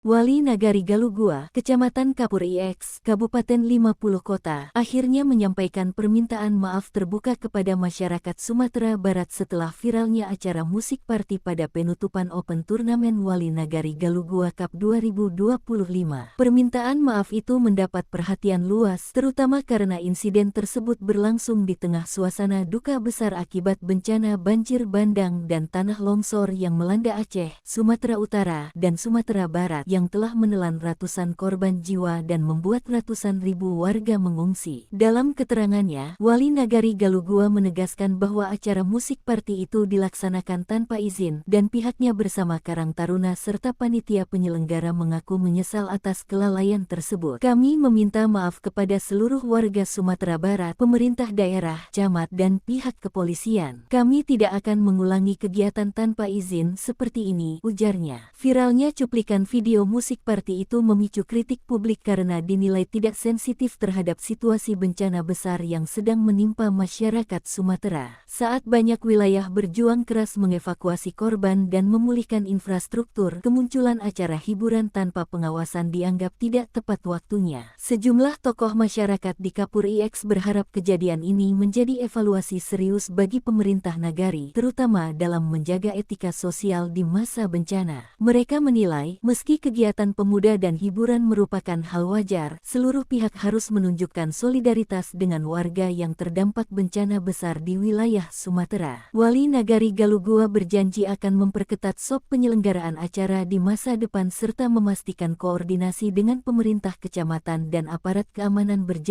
Wali Nagari Galugua, Kecamatan Kapur IX, Kabupaten 50 Kota, akhirnya menyampaikan permintaan maaf terbuka kepada masyarakat Sumatera Barat setelah viralnya acara musik party pada penutupan Open Turnamen Wali Nagari Galugua Cup 2025. Permintaan maaf itu mendapat perhatian luas, terutama karena insiden tersebut berlangsung di tengah suasana duka besar akibat bencana banjir bandang dan tanah longsor yang melanda Aceh, Sumatera Utara, dan Sumatera Barat yang telah menelan ratusan korban jiwa dan membuat ratusan ribu warga mengungsi. Dalam keterangannya, Wali Nagari Galugua menegaskan bahwa acara musik party itu dilaksanakan tanpa izin dan pihaknya bersama Karang Taruna serta panitia penyelenggara mengaku menyesal atas kelalaian tersebut. Kami meminta maaf kepada seluruh warga Sumatera Barat, pemerintah daerah, camat, dan pihak kepolisian. Kami tidak akan mengulangi kegiatan tanpa izin seperti ini, ujarnya. Viralnya cuplikan video musik party itu memicu kritik publik karena dinilai tidak sensitif terhadap situasi bencana besar yang sedang menimpa masyarakat Sumatera. Saat banyak wilayah berjuang keras mengevakuasi korban dan memulihkan infrastruktur, kemunculan acara hiburan tanpa pengawasan dianggap tidak tepat waktunya. Sejumlah tokoh masyarakat di Kapur IX berharap kejadian ini menjadi evaluasi serius bagi pemerintah nagari, terutama dalam menjaga etika sosial di masa bencana. Mereka menilai, meski kegiatan pemuda dan hiburan merupakan hal wajar, seluruh pihak harus menunjukkan solidaritas dengan warga yang terdampak bencana besar di wilayah Sumatera. Wali Nagari Galugua berjanji akan memperketat SOP penyelenggaraan acara di masa depan serta memastikan koordinasi dengan pemerintah kecamatan dan aparat keamanan berjalan